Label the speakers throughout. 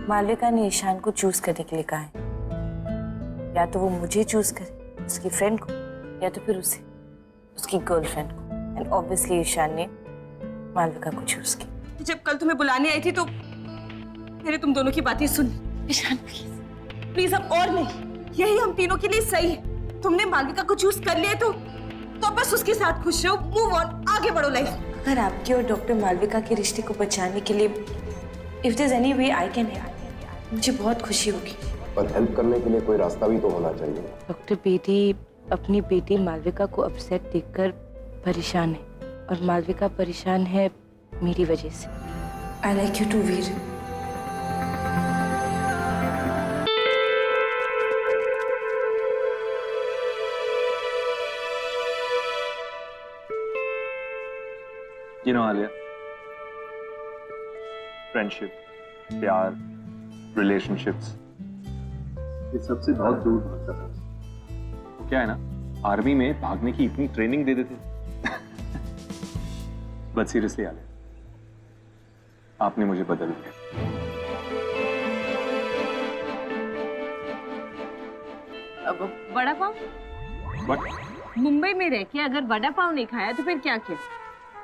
Speaker 1: मालविका ने ईशान को चूज करने के लिए कहा है। या तो वो मुझे चूज करे, उसकी फ्रेंड को, या तो फिर उसे, उसकी गर्लफ्रेंड को। एंड ऑब्वियसली ईशान ने मालविका को चूज किया।
Speaker 2: जब कल तुम्हें बुलाने आई थी तो मैंने तुम दोनों की बातें सुनी।
Speaker 1: ईशान प्लीज
Speaker 2: प्लीज अब और नहीं, यही हम तीनों के लिए सही है। तुमने मालविका को चूज कर लिया तो बस उसके साथ खुश रहो, मूव ऑन, आगे बढ़ो लाइफ।
Speaker 1: अगर आपके और डॉक्टर मालविका के रिश्ते को बचाने के लिए if there any way I can help, मुझे बहुत खुशी होगी।
Speaker 3: पर हेल्प करने के लिए कोई रास्ता भी तो होना चाहिए।
Speaker 1: डॉक्टर बेटी अपनी बेटी मालविका को अपसेट देखकर परेशान है, और मालविका परेशान है मेरी वजह से। I like you too Veer.
Speaker 4: You know, Alia, friendship, प्यार, relationships, ये सबसे बहुत दूर होता है। वो क्या है ना, आर्मी में भागने की इतनी ट्रेनिंग दे देते। But seriously, Alia, आपने मुझे बदल दिया।
Speaker 2: अब वड़ा पाव?
Speaker 4: What?
Speaker 2: मुंबई में रह के अगर वड़ा पाव नहीं खाया तो फिर क्या किया?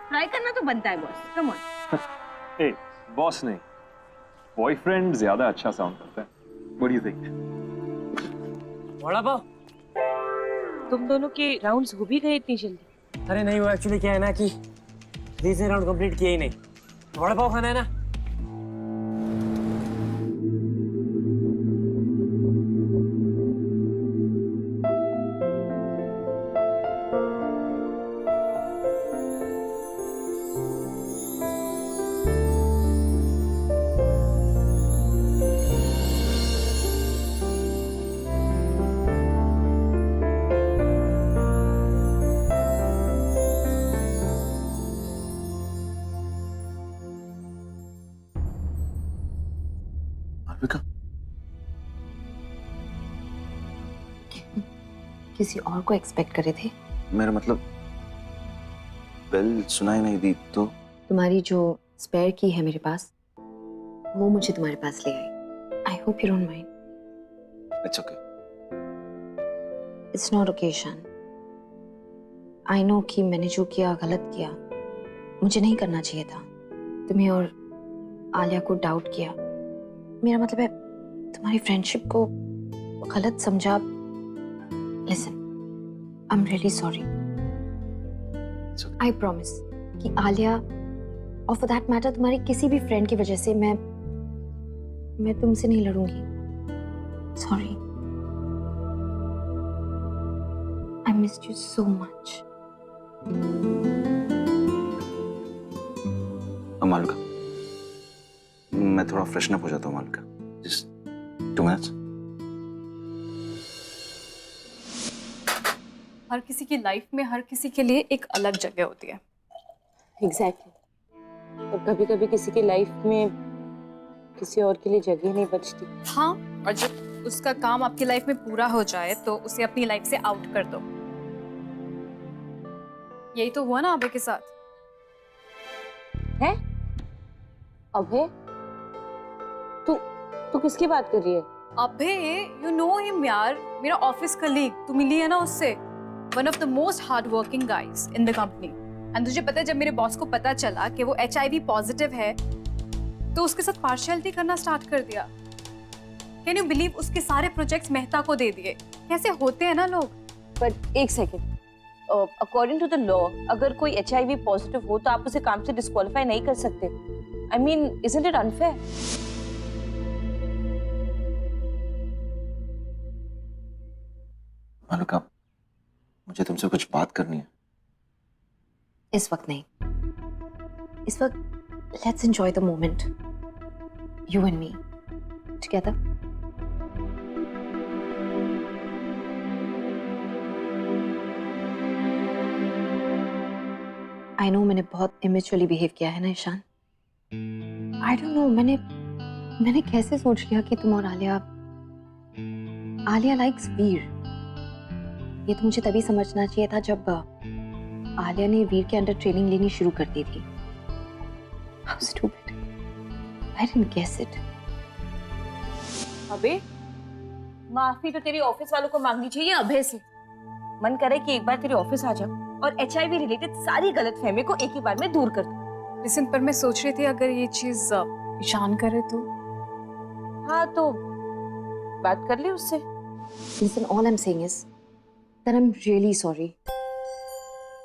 Speaker 2: ट्राई करना तो बनता है boss, come on.
Speaker 4: A, boss नहीं, बॉयफ्रेंड ज्यादा अच्छा साउंड करता है। What do you think?
Speaker 5: Vada pav?
Speaker 2: तुम दोनों के राउंड्स हो भी गए इतनी जल्दी?
Speaker 5: अरे नहीं, वो एक्चुअली क्या है ना कि तीसरे राउंड कंप्लीट किया ही नहीं। वड़ा पाव खाना है ना।
Speaker 1: किसी और को एक्सपेक्ट करे थे?
Speaker 6: मेरा मतलब बेल सुनाई नहीं दी तो?
Speaker 7: तुम्हारी जो स्पेयर की है मेरे पास, वो मुझे तुम्हारे पास ले आई। I hope you don't mind.
Speaker 6: It's okay.
Speaker 7: It's not okay then. I know कि मैंने जो किया गलत किया, मुझे नहीं करना चाहिए था। तुम्हें और आलिया को डाउट किया। मेरा मतलब है तुम्हारी फ्रेंडशिप को गलत समझा। Listen, I am really sorry. I promise कि आलिया और फॉर दैट मैटर तुम्हारी किसी भी फ्रेंड की वजह से मैं तुमसे नहीं लड़ूंगी। Sorry. I missed you so much.
Speaker 6: Malvika, मैं थोड़ा फ्रेशन अप हो जाता हूँ मालविका। Just 2 minutes.
Speaker 8: हर किसी की लाइफ में हर किसी के लिए एक अलग जगह होती है।
Speaker 1: एग्जैक्टली। और कभी कभी किसी की लाइफ में किसी और के लिए जगह नहीं बचती।
Speaker 8: हाँ, और जब उसका काम आपकी लाइफ में पूरा हो जाए तो उसे अपनी लाइफ से आउट कर दो। यही तो हुआ ना अभय के साथ।
Speaker 1: है? अभय? तू किसकी बात कर रही है?
Speaker 8: अभय, यू नो हिम यार, मेरा ऑफिस कलीग। तू मिली है ना उससे। One of the most hard working guys in the company. And तुझे पता है, जब मेरे बॉस को पता चला कि वो HIV पॉजिटिव है तो उसके साथ पार्शियलिटी करना स्टार्ट कर दिया। Can you believe? उसके सारे प्रोजेक्ट्स मेहता को दे दिए। कैसे होते हैं ना लोग।
Speaker 1: बट एक second, according to the law अगर कोई HIV पॉजिटिव हो तो आप उसे काम से डिस्क्वालीफाई नहीं कर सकते। I mean, isn't it unfair?
Speaker 6: Malvika, मुझे तुमसे कुछ बात करनी है।
Speaker 7: इस वक्त नहीं। इस वक्त let's enjoy the moment, you and me together. I know मैंने बहुत इमेच्योरली बिहेव किया है ना ईशान। आई डोंट नो मैंने कैसे सोच लिया कि तुम और आलिया लाइक्स वीर। ये तो मुझे तभी समझना चाहिए था जब आलिया ने वीर के अंडर ट्रेनिंग लेनी शुरू कर दी थी। How stupid. I didn't guess it.
Speaker 1: अबे माफी तो तेरी ऑफिस वालों को मांगनी चाहिए अभय से। मन करे कि एक बार तेरे ऑफिस आ जाऊं और एचआईवी रिलेटेड सारी गलतफहमी को एक ही बार में दूर कर दूं।
Speaker 8: लिसन, पर मैं सोच रही थी अगर ये चीज ईशान करे तो।
Speaker 1: हाँ तो बात कर ली उससे।
Speaker 7: Listen, all I'm saying is that I'm really sorry.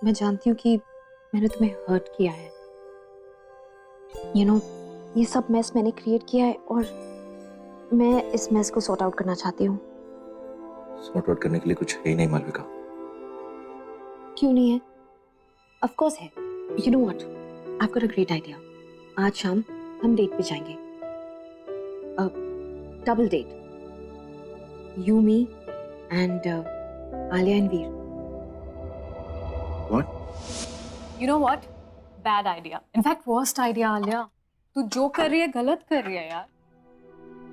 Speaker 7: मैं जानती हूँ कि मैंने तुम्हें हर्ट किया है। You know, ये सब मैस मैंने क्रिएट किया है और मैं इस मैस को सॉर्ट आउट करना चाहती हूँ।
Speaker 6: सॉर्ट आउट करने के लिए कुछ है ही नहीं मालविका।
Speaker 7: क्यों नहीं है? Of course है। You know what? I've got a great idea. आज शाम हम डेट पे जाएंगे। Double date. You, me, and Alia and Veer.
Speaker 6: What?
Speaker 8: You know what? Bad idea. In fact, worst idea, Alia. तू जो कर रही है गलत कर रही है यार।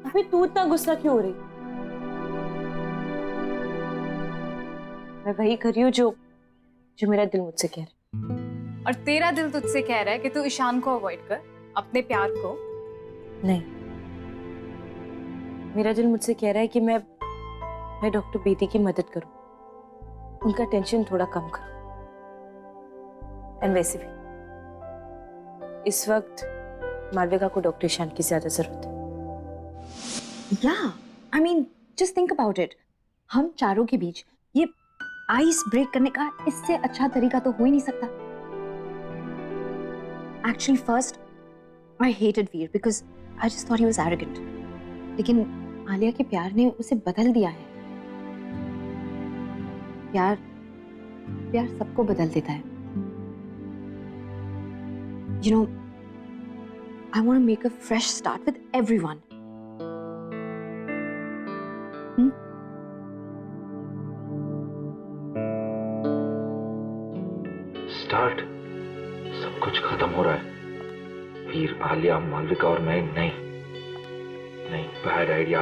Speaker 1: अबे तू इतना गुस्सा क्यों हो रही? मैं वही कर रही हूँ जो मेरा दिल मुझसे कह रहा है।
Speaker 8: और तेरा दिल तुझसे कह रहा है कि तू ईशान को अवॉइड कर, अपने प्यार को।
Speaker 1: नहीं, मेरा दिल मुझसे कह रहा है कि मैं डॉक्टर बेदी की मदद करूं, उनका टेंशन थोड़ा कम करूं। एंड वैसे भी इस वक्त मालविका को डॉक्टर ईशान की ज्यादा जरूरत है।
Speaker 7: Yeah, I mean, just think about it. हम चारों के बीच ये आइस ब्रेक करने का इससे अच्छा तरीका तो हो ही नहीं सकता। Actually, first, I hated Veer because I just thought he was arrogant. लेकिन आलिया के प्यार ने उसे बदल दिया है। प्यार सबको बदल देता है। You know, I want to make a fresh start with everyone.
Speaker 6: Start? सब कुछ खत्म हो रहा है। वीर, आलिया, मालविका और मैं नहीं। Bad idea,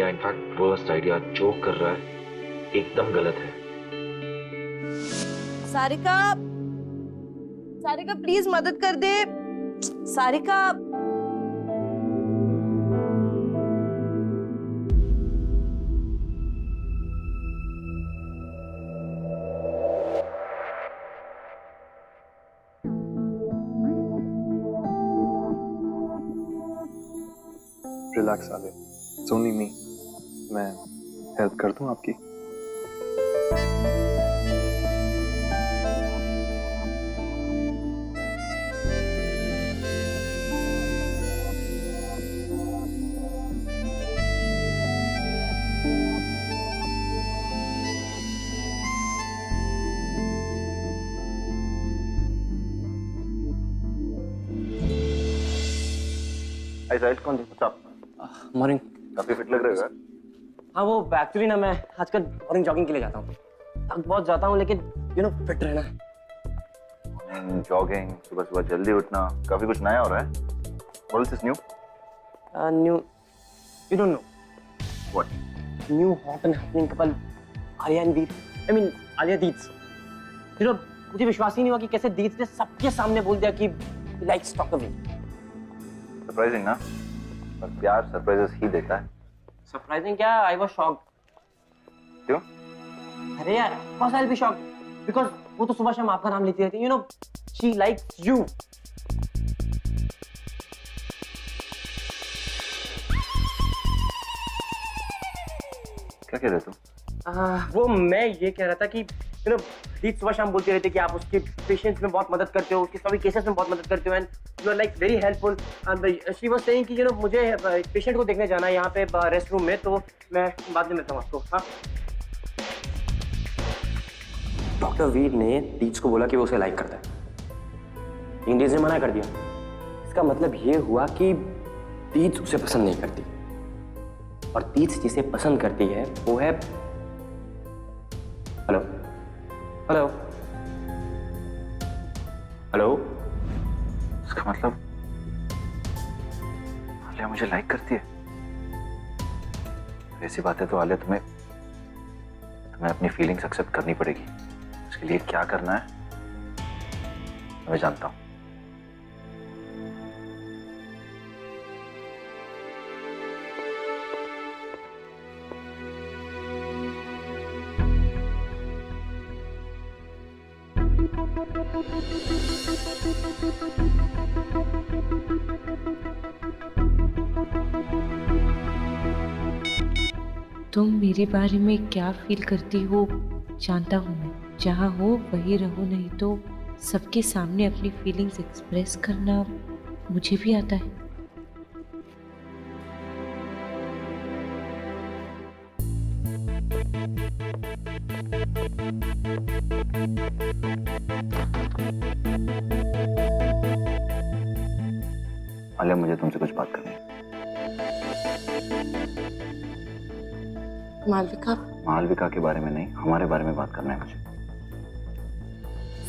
Speaker 6: in fact worst idea. जो कर रहा है एकदम गलत है।
Speaker 1: सारिका प्लीज मदद कर दे। सारिका,
Speaker 4: रिलैक्स आले, इट्स ओनली मी। मैं हेल्प कर दूं आपकी?
Speaker 3: कौन थी?
Speaker 5: मॉर्निंग।
Speaker 3: काफी फिट लग रहे हो यार।
Speaker 5: हाँ वो एक्चुअली ना मैं आजकल मॉर्निंग जॉगिंग के लिए जाता हूँ। थक बहुत जाता हूँ लेकिन फिट रहना है।
Speaker 3: जॉगिंग, सुबह सुबह जल्दी उठना, काफी कुछ नया हो रहा है। What is this new?
Speaker 5: New, you don't know.
Speaker 3: What?
Speaker 5: New hot and happening couple, Alia and Veer. I mean, Alia Deeds. मुझे विश्वास ही नहीं हुआ कि कैसे दीद ने सबके सामने बोल दिया कि he likes Dr. Veer.
Speaker 3: Surprising ना? पर प्यार सरप्राइजेस ही देता है।
Speaker 5: सरप्राइजिंग क्या? I was shocked.
Speaker 3: क्यों?
Speaker 5: अरे यार, of course I'll be shocked because वो तो सुबह शाम आपका नाम लेती रहती है। She likes you.
Speaker 3: क्या कह रहे तुम?
Speaker 5: वो मैं ये कह रहा था कि दीद सुबह शाम बोलती रहती है कि आप उसके पेशेंट्स में बहुत मदद करते हो, उसके सभी केसेस में बहुत मदद करते हो and you are like very helpful. She was saying कि मुझे पेशेंट को देखने जाना है यहाँ पे रेस्ट रूम में, तो मैं बाद में मिलता हूँ आपको। हाँ, डॉक्टर वीर ने दीद को बोला कि वो उसे लाइक करता है, लेकिन दीद ने मना कर दिया। इसका मतलब ये हुआ कि दीद उसे पसंद नहीं करती और दीद जिसे पसंद करती है वो है हेलो हेलो हेलो।
Speaker 6: इसका मतलब आलिया मुझे लाइक करती है। ऐसी बात है तो आलिया तुम्हें अपनी फीलिंग्स एक्सेप्ट करनी पड़ेगी। उसके लिए क्या करना है मैं जानता हूं।
Speaker 9: तुम मेरे बारे में क्या फील करती हो जानता हूँ मैं। जहाँ हो वही रहो, नहीं तो सबके सामने अपनी फीलिंग्स एक्सप्रेस करना मुझे भी आता है।
Speaker 3: आलिया, मुझे तुमसे कुछ बात करनी है।
Speaker 1: मालविका,
Speaker 3: मालविका के बारे में नहीं, हमारे बारे में बात करना है मुझे।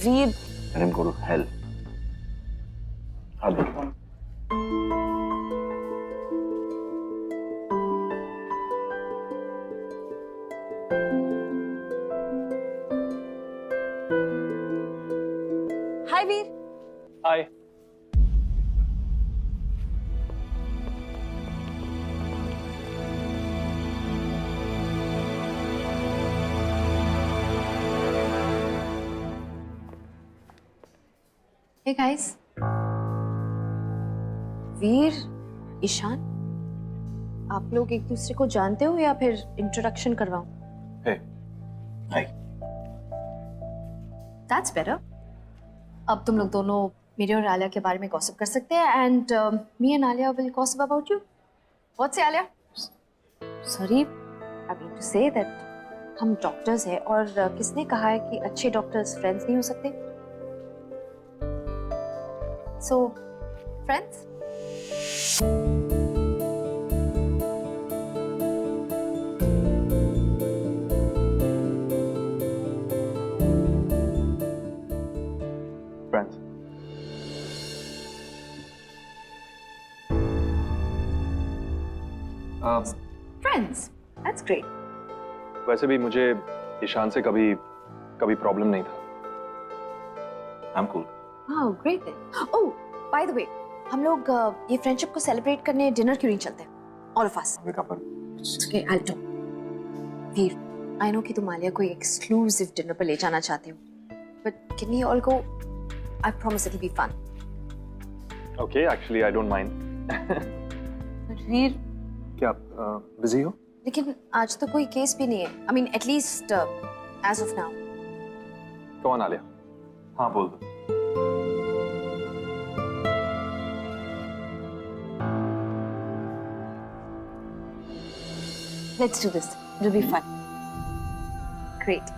Speaker 1: वीर,
Speaker 3: Let him go to hell. अब देखो।
Speaker 1: हाय वीर।
Speaker 4: हाय।
Speaker 7: Hey guys. वीर, ईशान, आप लोग एक दूसरे को जानते हो या फिर introduction करवाऊं?
Speaker 3: Hey. Hi.
Speaker 7: That's better. अब तुम लोग दोनों मेरे और आलिया के बारे में गॉसिप कर सकते हैं and me and Alia will gossip about you. What's say Alia? Sorry, I mean to say that हम डॉक्टर्स हैं और किसने कहा है कि अच्छे डॉक्टर्स फ्रेंड्स नहीं हो सकते? So, friends?
Speaker 4: Friends.
Speaker 7: Friends. That's great.
Speaker 4: वैसे भी मुझे ईशान से कभी प्रॉब्लम नहीं था।
Speaker 3: I'm cool.
Speaker 7: Wow, great then. Oh, by the way, हम लोग ये फ्रेंडशिप को सेलिब्रेट करने डिनर क्यों नहीं चलते? All of us.
Speaker 3: मालविका पर
Speaker 7: Okay, I'll do. Veer, I know कि तुम आलिया को एक exclusive dinner पर ले जाना चाहते हो, but can we all go? I promise it'll be fun.
Speaker 4: Okay, actually I don't mind.
Speaker 1: वीर,
Speaker 4: क्या बिजी हो?
Speaker 7: लेकिन आज तो कोई केस भी नहीं है. I mean, at least as of now.
Speaker 4: कौन आलिया? हाँ बोल दो।
Speaker 1: let's do this. It'll be fun.
Speaker 7: Great.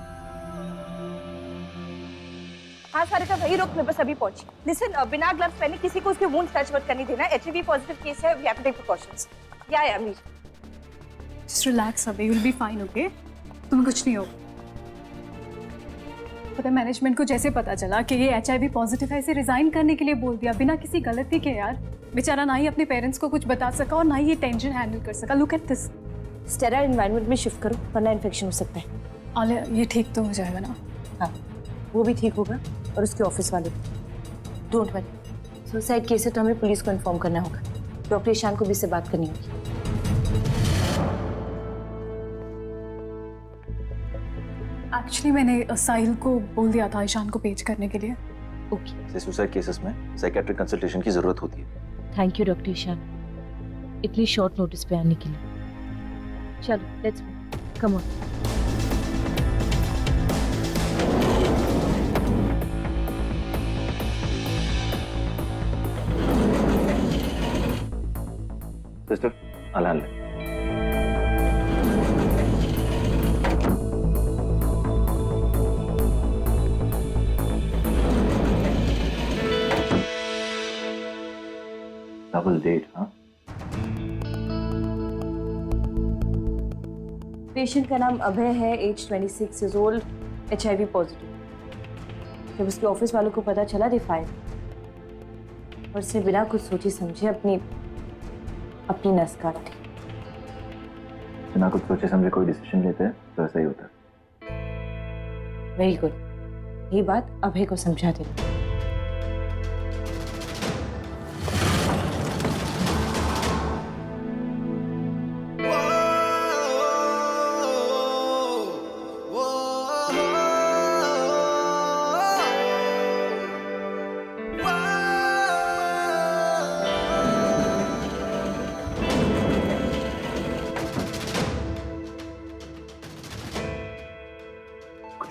Speaker 2: हाँ सारिका, वही रुक, मैं बस अभी पहुंची. लिसन, बिना ग्लव्स पहने किसी को उसके वुंड टच मत करने देना. एचआईवी पॉजिटिव केस है, we have to take precautions. या मीर,
Speaker 8: Just relax, अबे, you'll be fine, okay? तुम्हें कुछ नहीं होगा. पता है मैनेजमेंट को जैसे पता चला कि ये HIV पॉजिटिव है, इसे रिजाइन करने के लिए बोल दिया बिना किसी गलती के. यार बेचारा ना ही अपने पेरेंट्स को कुछ बता सका और ना ही ये टेंशन हैंडल कर सका. Look at this.
Speaker 1: Sterile environment में शिफ्ट करो वरना इन्फेक्शन हो सकता है.
Speaker 8: आलिया, ये ठीक तो हो जाएगा ना?
Speaker 1: हाँ, वो भी ठीक होगा और उसके ऑफिस वाले भी. Don't worry. सुसाइड केस है तो हमें पुलिस को इन्फॉर्म करना होगा. डॉक्टर ईशान को भी इससे बात करनी होगी.
Speaker 8: एक्चुअली मैंने साहिल को बोल दिया था ईशान को पेज करने के लिए.
Speaker 1: ओके.
Speaker 3: सुसाइड केसेस में साइकेट्रिक कंसल्टेशन की जरूरत होती है.
Speaker 9: थैंक यू डॉक्टर ईशान, इतनी शॉर्ट नोटिस पे आने के लिए. चलो लेट्स कम ऑन.
Speaker 3: सिस्टर, अल्लाह ले. डबल डेट, हाँ?
Speaker 1: पेशेंट का नाम अभय है, age 26 years old, HIV positive. जब उसके ऑफिस वालों को पता चला दे फायर और उससे बिना कुछ सोचे समझे अपनी नस काट दी.
Speaker 3: बिना कुछ सोचे समझे कोई डिसीजन लेते हैं तो ऐसा ही होता है.
Speaker 1: Very good. ये बात अभय को समझा दे.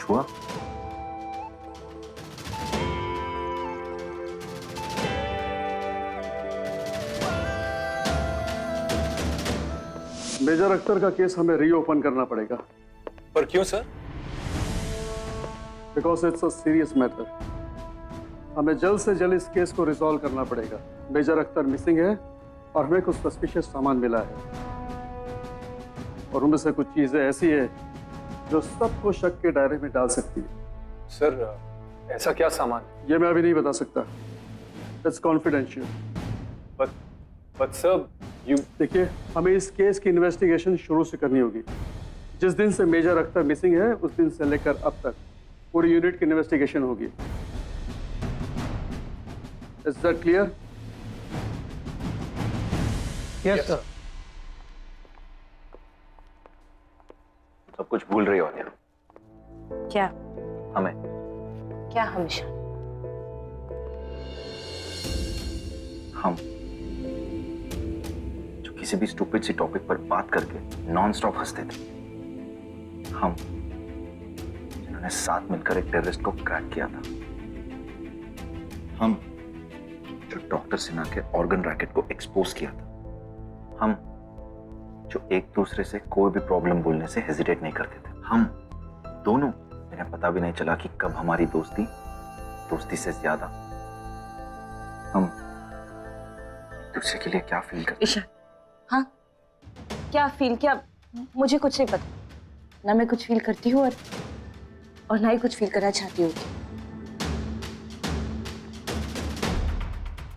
Speaker 3: कुछ हुआ?
Speaker 10: मेजर अख्तर का केस हमें रीओपन करना पड़ेगा।
Speaker 4: पर क्यों sir?
Speaker 10: Because it's a serious matter. हमें जल्द से जल्द इस केस को रिजॉल्व करना पड़ेगा। मेजर अख्तर मिसिंग है और हमें कुछ सस्पिशियस सामान मिला है और उनमें से कुछ चीजें ऐसी है जो सबको शक के दायरे में डाल सकती है।
Speaker 4: सर ऐसा क्या सामान?
Speaker 10: ये मैं अभी नहीं बता सकता। It's confidential.
Speaker 4: But sir you
Speaker 10: देखिए, हमें इस केस की इन्वेस्टिगेशन शुरू से करनी होगी। जिस दिन से मेजर अख्तर मिसिंग है उस दिन से लेकर अब तक पूरी यूनिट की इन्वेस्टिगेशन होगी। Is that clear?
Speaker 3: Yes sir. सब कुछ भूल रही हो आलिया।
Speaker 1: क्या?
Speaker 3: हमें।
Speaker 1: क्या हमेशा?
Speaker 3: हम जो किसी भी स्टूपिड सी टॉपिक पर बात करके नॉन स्टॉप हंसते थे, हम जिन्होंने साथ मिलकर एक टेररिस्ट को क्रैक किया था, हम जो डॉक्टर सिन्हा के ऑर्गन रैकेट को एक्सपोज किया था, हम जो एक दूसरे से कोई भी प्रॉब्लम बोलने से हेजिटेट नहीं करते थे, हम दोनों, इन्हें पता भी नहीं चला कि कब हमारी दोस्ती से ज्यादा हम एक दूसरे के लिए क्या फील करते।
Speaker 1: ईशान, हाँ क्या फील? क्या? मुझे कुछ नहीं पता। ना मैं कुछ फील करती हूँ और ना ही कुछ फील करना चाहती हूँ।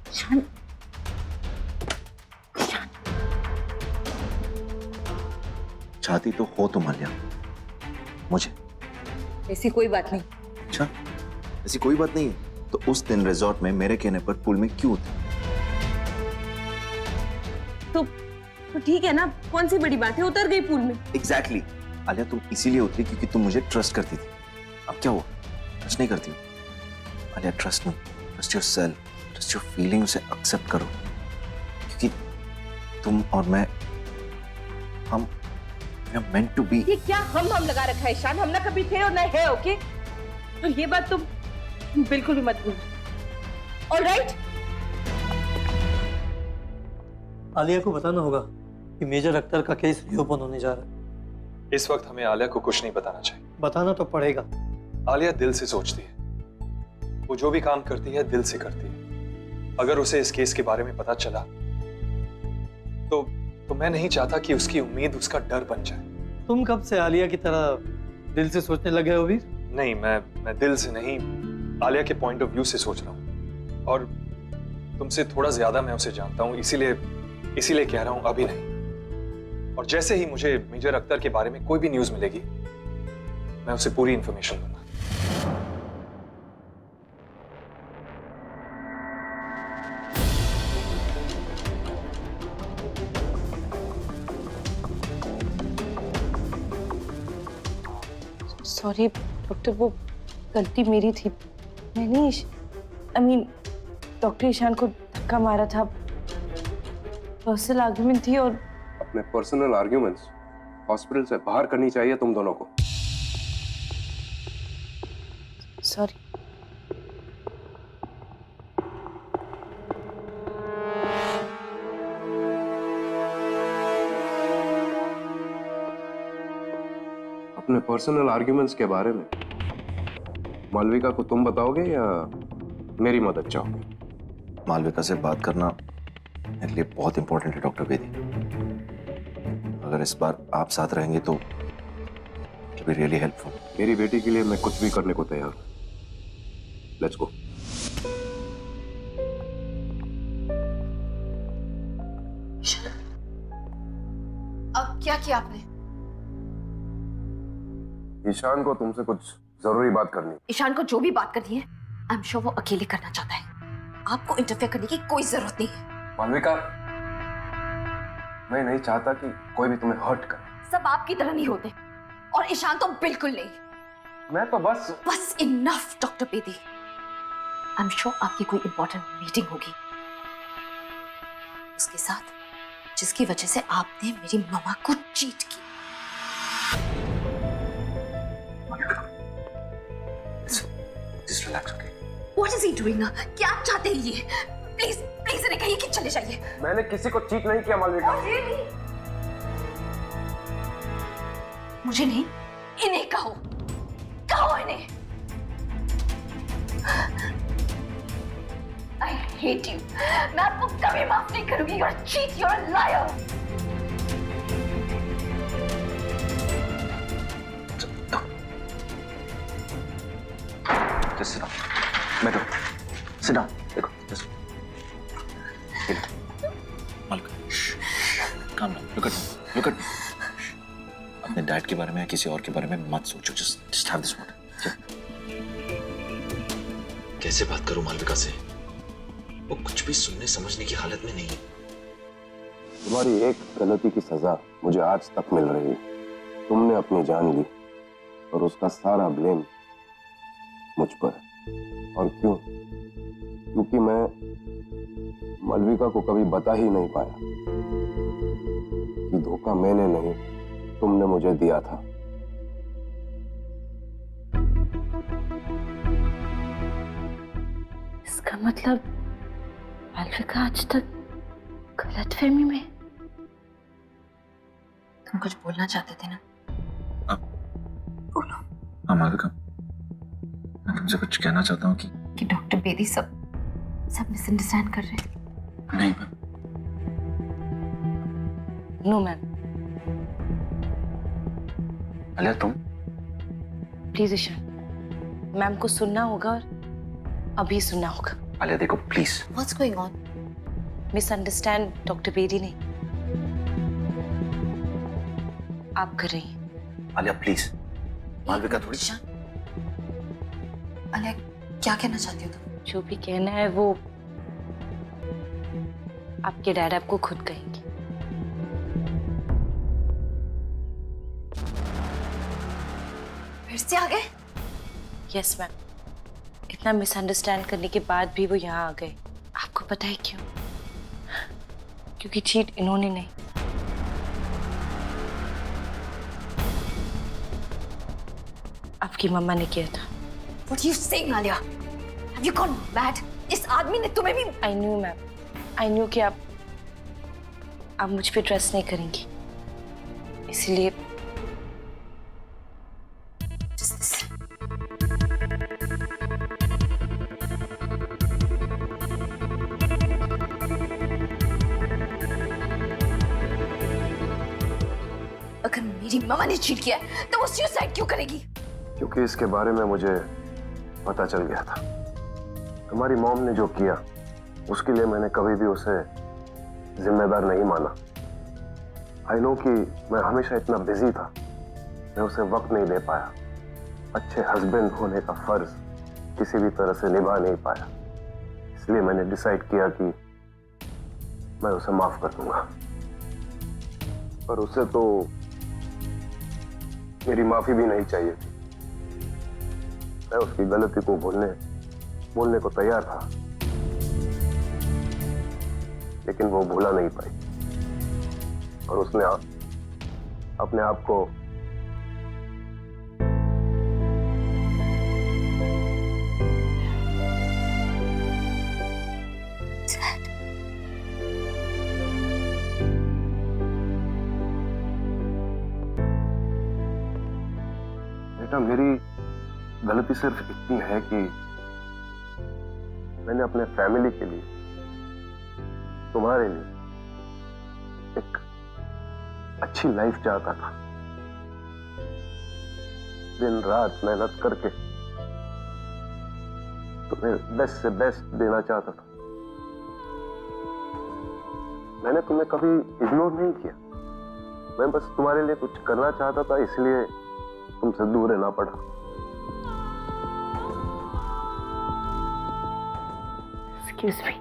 Speaker 1: ईशान, ईशान,
Speaker 3: चाहती तो हो तुम आलिया मुझे।
Speaker 1: ऐसी कोई बात नहीं।
Speaker 3: अच्छा, ऐसी कोई बात नहीं है तो उस दिन रिजॉर्ट में मेरे कहने पर पूल में क्यों थे?
Speaker 1: तो ठीक है ना, कौन सी बड़ी बात है, उतर गई पूल में।
Speaker 3: एग्जैक्टली आलिया, तुम इसीलिए उतरी क्योंकि तुम मुझे ट्रस्ट करती थी। अब क्या हुआ? ट्रस्ट नहीं करती हो Alia. Trust me, trust your self, trust your feeling, उसे एक्सेप्ट करो क्योंकि तुम और मैं, हम मेंट टू बी।
Speaker 2: ये क्या हम लगा रखा है ईशान? हम ना कभी थे और ना है, ओके? और ये बात तुम बिल्कुल भी मत भूलना, ऑलराइट?
Speaker 11: आलिया को बताना होगा कि मेजर अख्तर का केस रीओपन होने जा रहा है।
Speaker 4: इस वक्त हमें आलिया को कुछ नहीं बताना चाहिए।
Speaker 11: बताना तो पड़ेगा।
Speaker 4: आलिया दिल से सोचती है, वो जो भी काम करती है दिल से करती है। अगर उसे इस केस के बारे में पता चला तो मैं नहीं चाहता कि उसकी उम्मीद उसका डर बन जाए।
Speaker 11: तुम कब से आलिया की तरह दिल से सोचने लगे हो वीर?
Speaker 4: नहीं, मैं दिल से नहीं, आलिया के पॉइंट ऑफ व्यू से सोच रहा हूँ और तुमसे थोड़ा ज्यादा मैं उसे जानता हूँ, इसीलिए कह रहा हूँ अभी नहीं। और जैसे ही मुझे मेजर अख्तर के बारे में कोई भी न्यूज मिलेगी मैं उसे पूरी इंफॉर्मेशन दूंगा।
Speaker 1: सॉरी डॉक्टर, वो गलती मेरी थी। मैंने डॉक्टर ईशान को धक्का मारा था। पर्सनल आर्ग्यूमेंट थी और
Speaker 12: अपने पर्सनल आर्ग्यूमेंट्स हॉस्पिटल से बाहर करनी चाहिए तुम दोनों को।
Speaker 1: सॉरी।
Speaker 12: अपने पर्सनल आर्ग्यूमेंट्स के बारे में मालविका को तुम बताओगे या मेरी मदद चाहोगे?
Speaker 3: मालविका से बात करना मेरे लिए बहुत इंपॉर्टेंट है डॉक्टर बेदी। अगर इस बार आप साथ रहेंगे तो बी रियली हेल्पफुल।
Speaker 12: मेरी बेटी के लिए मैं कुछ भी करने को तैयार हूं। Let's go.
Speaker 7: अब क्या किया आपने?
Speaker 12: ईशान को तुमसे कुछ जरूरी बात करनी है।
Speaker 7: ईशान को जो भी बात करनी है, आई एम श्योर वो अकेले करना चाहता है। आपको इंटरफेयर करने की कोई जरूरत नहीं है।
Speaker 12: मालविका, मैं नहीं चाहता कि कोई भी तुम्हें हर्ट करे।
Speaker 7: सब आपकी तरह नहीं होते और ईशान तो बिल्कुल नहीं।
Speaker 12: मैं तो बस
Speaker 7: enough doctor Bedi. I am sure आपकी कोई इंपॉर्टेंट मीटिंग होगी उसके साथ, जिसकी वजह से आपने मेरी मम्मा को चीट की। Is he doing? क्या चाहते हैं ये? प्लीज प्लीज इन्हें कहिए कि चले जाइए।
Speaker 12: मैंने किसी को चीट नहीं किया मालविका।
Speaker 7: मुझे नहीं, इन्हें कहो, कहो इन्हें। I hate you. मैं आपको कभी माफ नहीं करूंगी। You're a cheat, you're a liar.
Speaker 3: Just sit down. बैठो. Sit down. देखो. Just. Malvika. Calm down. Look at me. Look at me. अपने डैड के बारे में या किसी और के बारे में मत सोचो. Just have this water. कैसे बात करूं मालविका से? वो कुछ भी सुनने समझने की हालत में नहीं है।
Speaker 12: तुम्हारी एक गलती की सजा मुझे आज तक मिल रही है। तुमने अपनी जान ली और उसका सारा ब्लेम मुझ पर। और क्यों? क्योंकि मैं मालविका को कभी बता ही नहीं पाया कि धोखा मैंने नहीं, तुमने मुझे दिया था।
Speaker 1: इसका मतलब मालविका आज तक गलतफहमी में।
Speaker 7: तुम कुछ बोलना चाहते थे ना? बोलो।
Speaker 3: हाँ मालविका, मैं तुमसे कुछ कहना चाहता हूँ
Speaker 7: कि डॉक्टर बेदी सब मिसअंडरस्टैंड कर रहे हैं।
Speaker 3: नहीं मैम।
Speaker 1: No ma'am.
Speaker 3: आलिया तुम
Speaker 1: प्लीज ईशान, मैम को सुनना होगा और अभी सुनना होगा।
Speaker 3: आलिया देखो please.
Speaker 7: What's going on?
Speaker 1: Misunderstand doctor Bedi ने आप कर रही हैं।
Speaker 3: आलिया प्लीज। मालविका थोड़ी।
Speaker 7: आलिया क्या कहना चाहती हो तुम?
Speaker 1: जो भी कहना है वो आपके डैड आपको खुद कहेंगे।
Speaker 7: फिर से आ गए?
Speaker 1: यस मैम, इतना मिसअंडरस्टैंड करने के बाद भी वो यहाँ आ गए। आपको पता है क्यों? क्योंकि चीट इन्होंने नहीं, आपकी मम्मा ने किया था।
Speaker 7: What are you saying, Alia? Have you gone mad? इस आदमी ने तुम्हें भी।
Speaker 1: I knew ma'am, I knew कि आप मुझ पे ट्रस्ट नहीं करेंगी, इसलिए
Speaker 7: अगर मेरी मम्मा ने चीट किया है तो वो सुसाइड क्यों करेगी?
Speaker 12: क्योंकि इसके बारे में मुझे पता चल गया था। तुम्हारी मॉम ने जो किया उसके लिए मैंने कभी भी उसे जिम्मेदार नहीं माना। आई नो कि मैं हमेशा इतना बिजी था, मैं उसे वक्त नहीं दे पाया। अच्छे हस्बैंड होने का फर्ज किसी भी तरह से निभा नहीं पाया। इसलिए मैंने डिसाइड किया कि मैं उसे माफ कर दूंगा। पर उसे तो मेरी माफी भी नहीं चाहिए थी। मैं उसकी गलती को बोलने को तैयार था, लेकिन वो भूला नहीं पाई और उसने अपने आप को बेटा, मेरी गलती सिर्फ इतनी है कि मैंने अपने फैमिली के लिए, तुम्हारे लिए एक अच्छी लाइफ चाहता था। दिन रात मेहनत करके तुम्हें बेस्ट से बेस्ट देना चाहता था। मैंने तुम्हें कभी इग्नोर नहीं किया। मैं बस तुम्हारे लिए कुछ करना चाहता था, इसलिए तुमसे दूर रहना पड़ा।
Speaker 1: Excuse me.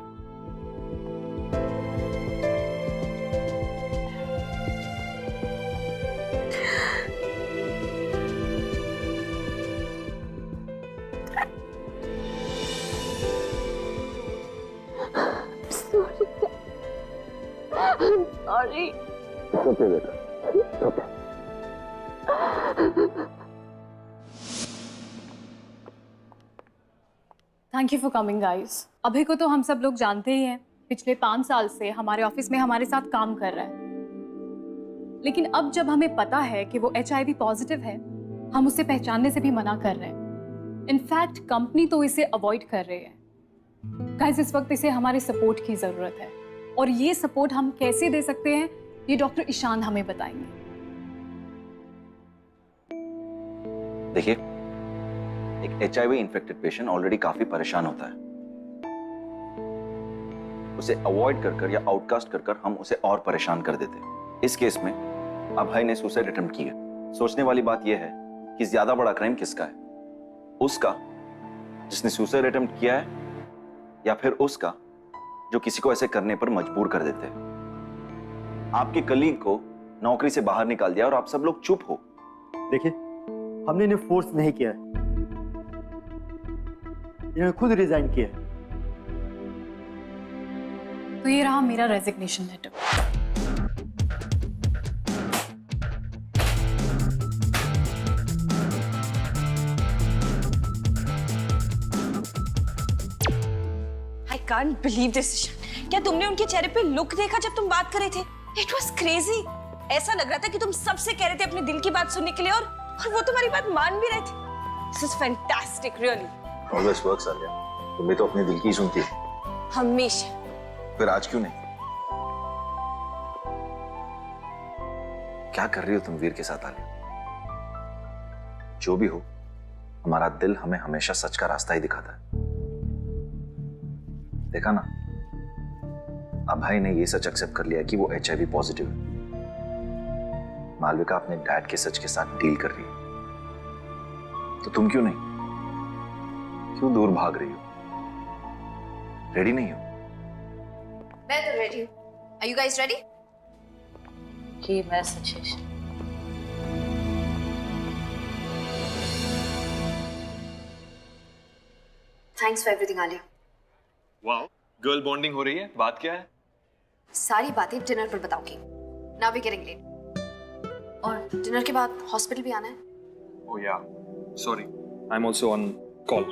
Speaker 7: Sorry.
Speaker 12: Okay, बेटा, okay.
Speaker 8: Thank you for coming guys. Abhay को तो हम सब लोग जानते ही हैं, पिछले 5 साल से हमारे ऑफिस में हमारे साथ काम कर रहा है। लेकिन अब जब हमें पता है कि वो HIV पॉजिटिव है, हम उसे पहचानने से भी मना कर रहे हैं। इनफैक्ट कंपनी तो इसे अवॉइड कर रही है। गाइस, इस वक्त इसे हमारे सपोर्ट की जरूरत है, और ये सपोर्ट हम कैसे दे सकते हैं ये डॉक्टर ईशान हमें बताएंगे।
Speaker 3: देखिए, एक HIV इन्फेक्टेड पेशेंट ऑलरेडी काफी परेशान होता है। उसे अवॉइड कर या आउटकास्ट कर हम उसे और परेशान कर देते। इस केस में अभय ने सुसाइड अटेम्प्ट किया। सोचने वाली बात यह है कि ज्यादा बड़ा क्राइम किसका है, उसका जिसने सुसाइड अटेम्प्ट किया है, या फिर उसका जो किसी को ऐसे करने पर मजबूर कर देते हैं। आपके कलीग को नौकरी से बाहर निकाल दिया और आप सब लोग चुप हो।
Speaker 11: देखिए, हमने इन्हें फोर्स नहीं किया है, इन्होंने खुद रिजाइन किया है।
Speaker 8: तो ये रहा मेरा resignation letter.
Speaker 2: I can't believe this, Ishaan. क्या तुमने उनके चेहरे पे लुक देखा जब तुम बात कर रहे थे? It was crazy। ऐसा लग रहा था कि तुम सबसे कह रहे थे अपने दिल की बात सुनने के लिए, और वो तुम्हारी बात मान भी रहे थे। This is fantastic, really।
Speaker 3: Always works, Alia. तुम भी तो अपने दिल की ही सुनती हो।
Speaker 2: हमेशा।
Speaker 3: फिर आज क्यों नहीं? क्या कर रही हो तुम वीर के साथ, आलिया? जो भी हो, हमारा दिल हमें हमेशा सच का रास्ता ही दिखाता है। देखा ना, अभय ने ये सच एक्सेप्ट कर लिया कि वो HIV पॉजिटिव है। मालविका अपने डैड के सच के साथ डील कर रही है, तो तुम क्यों नहीं? क्यों दूर भाग रही हो? रेडी नहीं हो?
Speaker 7: मैं तो रेडी हूँ। Are you guys ready?
Speaker 1: ये मेरा suggestion.
Speaker 7: Thanks for everything, Alia.
Speaker 4: Wow, girl bonding हो रही है। बात क्या है?
Speaker 7: सारी बातें डिनर पर बताऊंगी। Now we're getting late। और डिनर के बाद हॉस्पिटल भी आना है।
Speaker 4: Oh yeah, sorry, I'm also on call।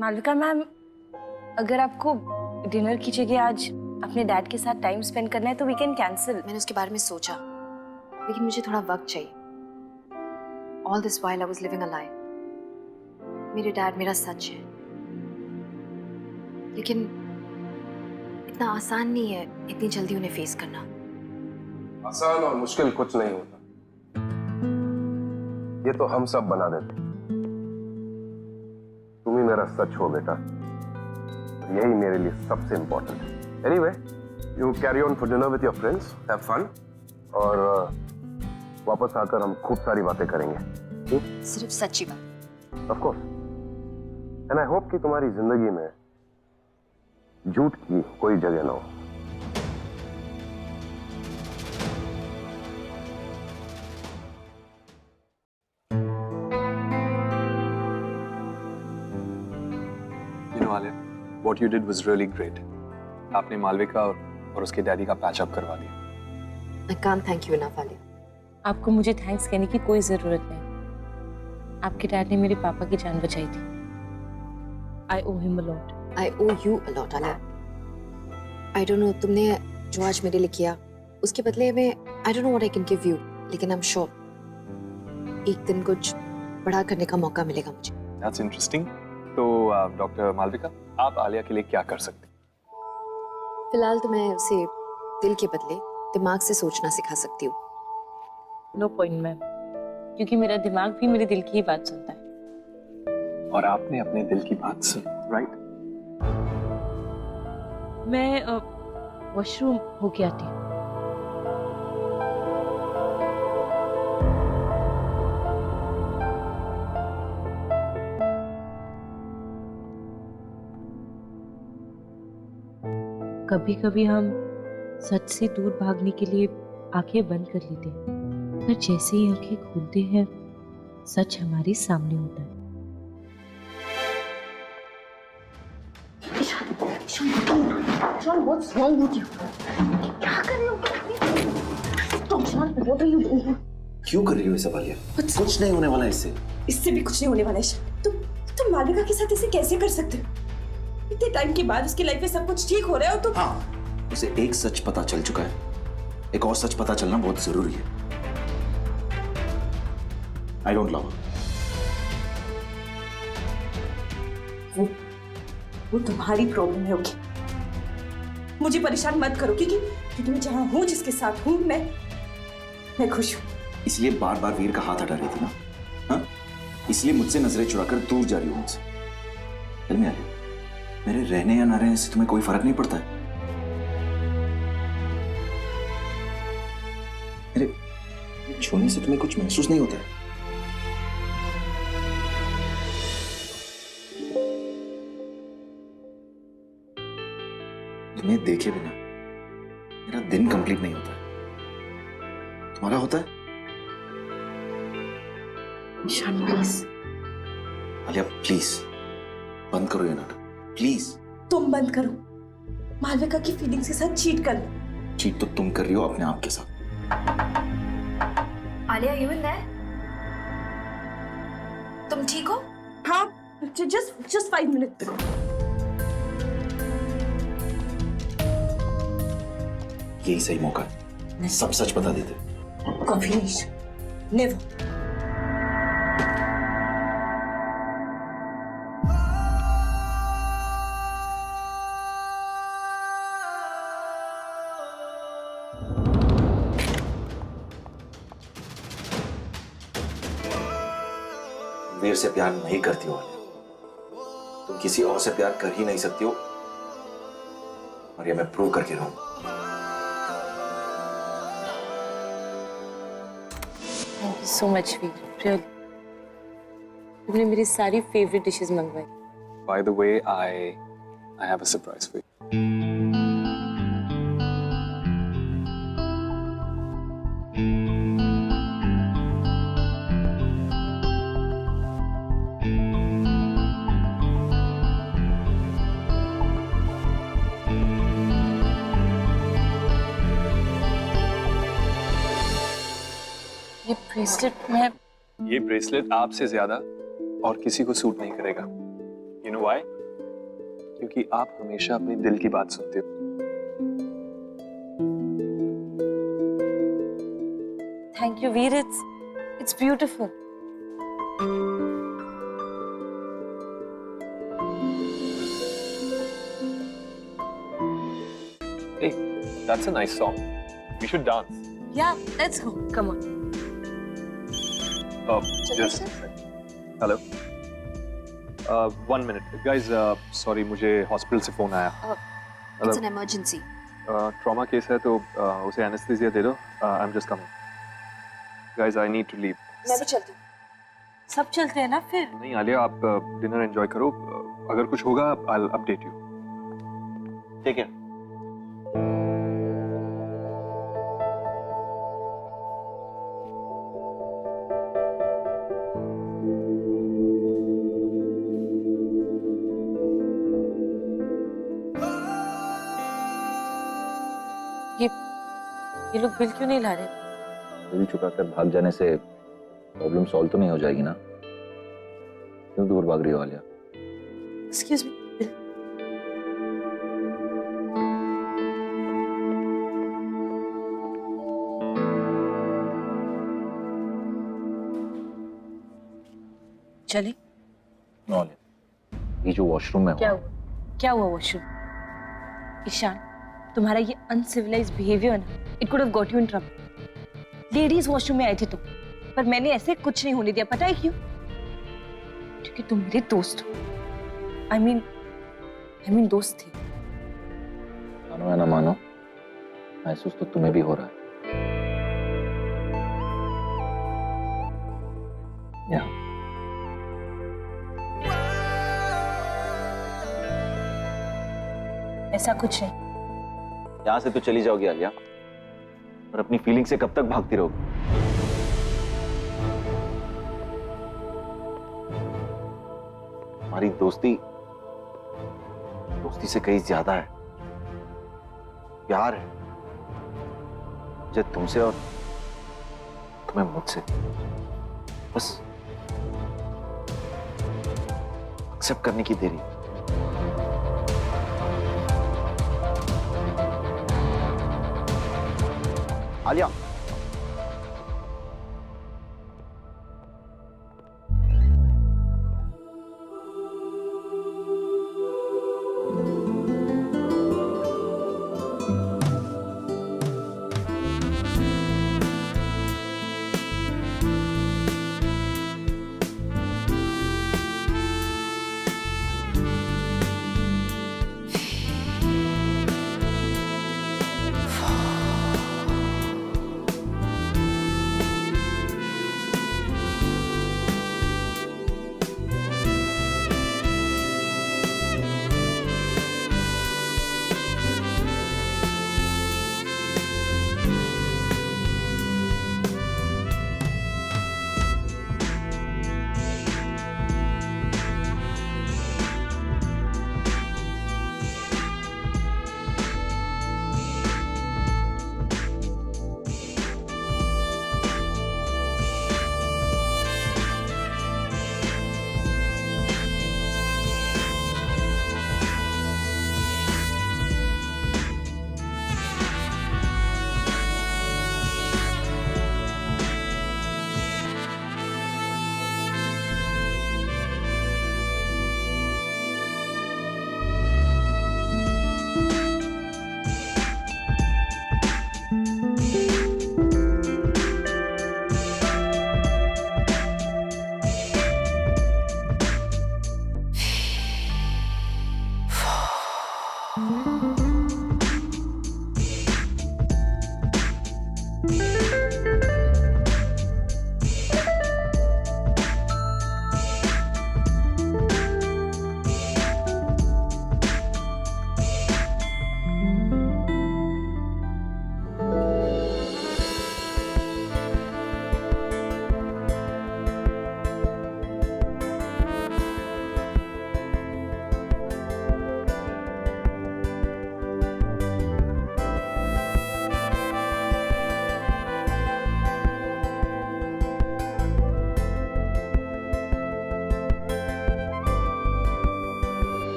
Speaker 1: Malvika ma'am, अगर आपको डिनर की जगह आज अपने डैड के साथ टाइम स्पेंड करना है तो वी कैन कैंसिल।
Speaker 7: मैंने उसके बारे में सोचा, लेकिन मुझे थोड़ा वक्त चाहिए। All this while I was living a lie। मेरे डैड मेरा सच है, लेकिन इतना आसान नहीं है इतनी जल्दी उन्हें फेस करना।
Speaker 12: आसान और मुश्किल कुछ नहीं होता, ये तो हम सब बना देते। तुम ही मेरा सच हो बेटा, यही मेरे लिए सबसे इंपॉर्टेंट है। Anyway, you carry on for dinner with your friends, have fun, और वापस आकर हम खूब सारी बातें करेंगे।
Speaker 7: सिर्फ सच्ची बात।
Speaker 12: Of course, and I hope कि तुम्हारी जिंदगी में झूठ की कोई जगह ना हो।
Speaker 4: You know, Alia, what you did was really great। आपने मालविका और उसके डैडी का पैच अप करवा दिया।
Speaker 7: I can't thank you enough, Alia.
Speaker 1: आपको मुझे थैंक्स कहने की कोई जरूरत नहीं। आपके डैड ने मेरे पापा की जान बचाई थी। I owe him a lot।
Speaker 7: I owe you a lot, Alia. I don't know, तुमने जो आज मेरे लिए किया, उसके बदले में I don't know what I can give you, लेकिन I'm sure एक दिन कुछ बड़ा करने का मौका मिलेगा मुझे।
Speaker 4: That's interesting। तो डॉक्टर मालविका, आप आलिया के लिए क्या कर सकते?
Speaker 7: फिलहाल तो मैं उसे दिल के बदले दिमाग से सोचना सिखा सकती हूँ।
Speaker 1: नो पॉइंट मैम, क्योंकि मेरा दिमाग भी मेरे दिल की ही बात सुनता है।
Speaker 4: और आपने अपने दिल की बात सुनी, राइट?
Speaker 9: मैं वॉशरूम होके आती हूँ। कभी कभी हम सच से दूर भागने के लिए आंखें बंद कर लेते हैं, पर जैसे ही आंखें खोलते हैं सच हमारे सामने होता है।
Speaker 2: What's wrong with you? क्या कर रहे हो? Stop, Ishan, what are you doing?
Speaker 3: क्यों कर रही हो ये सब, आलिया? कुछ नहीं होने वाला इससे।
Speaker 2: इससे भी कुछ नहीं होने वाला है। तुम तुम मालविका के साथ ऐसे कैसे कर सकते हो? इतने टाइम के बाद उसकी लाइफ में सब कुछ ठीक हो रहा है और तुम।
Speaker 3: हाँ, उसे एक सच पता चल चुका है, एक और सच पता चलना बहुत जरूरी है। आई डोंट लव
Speaker 2: वो तुम्हारी प्रॉब्लम है, ओके? मुझे परेशान मत करो, क्योंकि मैं जहां हूं, जिसके साथ हूं, मैं खुश हूं।
Speaker 3: इसलिए बार बार वीर का हाथ हटा रही थी ना? हाँ, इसलिए मुझसे नजरें चुराकर दूर जा रही हो मुझसे। दिल में आ रही हो, मेरे रहने या ना रहने से तुम्हें कोई फर्क नहीं पड़ता है? मेरे छूने से तुम्हें कुछ महसूस नहीं होता है? तुम्हें देखे बिना मेरा दिन कंप्लीट नहीं होता है। तुम्हारा होता है?
Speaker 1: ईशान प्लीज।
Speaker 3: आलिया प्लीज बंद करो ये नाटक, प्लीज।
Speaker 2: तुम बंद करो। मालविका की फीलिंग्स के साथ चीट कर लो।
Speaker 3: चीट तो तुम कर रही हो अपने आप के साथ।
Speaker 7: Alia, you in their? तुम ठीक हो?
Speaker 2: हाँ, जस्ट 5 मिनट।
Speaker 3: यही सही मौका है, सब सच बता देते।
Speaker 2: कभी नहीं, नेवर।
Speaker 3: वीर से प्यार नहीं करती हो आलिया, तुम किसी और से प्यार कर ही नहीं सकती हो, और ये मैं प्रूव करके रहूंगा।
Speaker 1: Thank you so much Veer, really. तुमने मेरी सारी फेवरेट डिशेस मंगवाई।
Speaker 4: By the way, I have a surprise for you.
Speaker 1: ये ब्रेसलेट मैं
Speaker 4: ये ब्रेसलेट आपसे ज्यादा और किसी को सूट नहीं करेगा। You know why? क्योंकि आप हमेशा अपने दिल की बात सुनते हो।
Speaker 1: Thank you Veer, it's beautiful.
Speaker 4: Hey, that's a nice song. We should dance.
Speaker 1: Yeah let's go, come on.
Speaker 4: Just hello. 1 minute, guys. Sorry, मुझे हॉस्पिटल से फोन आया।
Speaker 7: It's an emergency.
Speaker 4: Trauma case है तो उसे एनेस्थीसिया दे दो। I am just coming. Guys, I need to leave.
Speaker 2: मैं भी चलती हूँ।
Speaker 1: सब चलते हैं ना फिर।
Speaker 4: नहीं आलिया, आप डिनर एंजॉय करो। अगर कुछ होगा आई विल अपडेट यू।
Speaker 3: ठीक है।
Speaker 1: ये लोग बिल क्यों नहीं ला रहे?
Speaker 3: बिल चुकाकर भाग जाने से प्रॉब्लम सॉल्व तो नहीं हो जाएगी ना? क्यों दूर भाग रही हो आलिया?
Speaker 1: Excuse me, bill. चले?
Speaker 3: नो आलिया, ये जो वॉशरूम में
Speaker 1: क्या हुआ? क्या हुआ वॉशरूम? ईशान, तुम्हारा ये अनसिविलाइज्ड बिहेवियर ना, it could have got you in trouble. Ladies washroom में आए थे तुम, पर मैंने ऐसे कुछ नहीं होने दिया। पता है क्यों? क्योंकि तुम मेरे दोस्त हो। आई मीन दोस्त थे।
Speaker 3: मानो या ना मानो, महसूस तो तुम्हें भी हो रहा है। या
Speaker 1: ऐसा कुछ नहीं।
Speaker 3: यहां से तो चली जाओगी आलिया, और अपनी फीलिंग से कब तक भागती रहोगी? हमारी दोस्ती से कहीं ज्यादा है। प्यार है मुझे तुमसे और तुम्हें मुझसे। बस एक्सेप्ट करने की देरी। आलिया,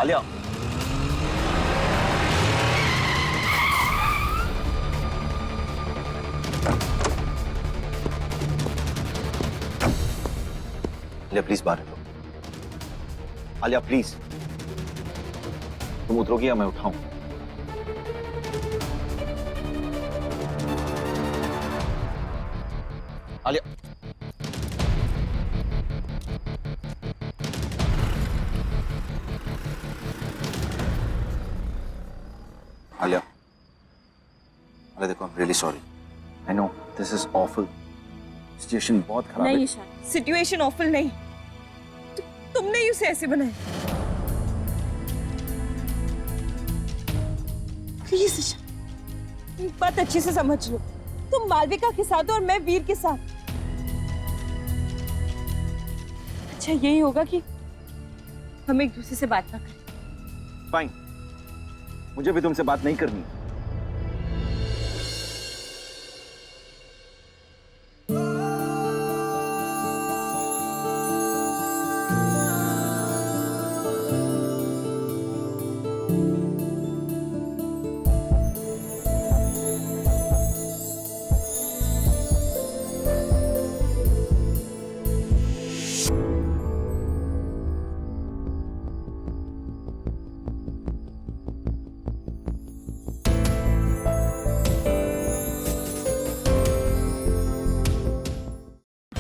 Speaker 3: आलिया, आलिया प्लीज बाहर लो। आलिया प्लीज, तुम उतरोगी या मैं उठाऊं? आलिया, आलिया, आलिया देखो, I'm really sorry. I know this is awful. Situation बहुत खराब है।
Speaker 2: नहीं ईशान, सिचुएशन ऑफल नहीं, तुमने ही उसे ऐसे बनाया। प्लीज ईशान, एक बात अच्छे से समझ लो, तुम मालविका के साथ हो और मैं वीर के साथ। अच्छा यही होगा कि हम एक दूसरे से बात ना करें।
Speaker 3: फाइन, मुझे भी तुमसे बात नहीं करनी।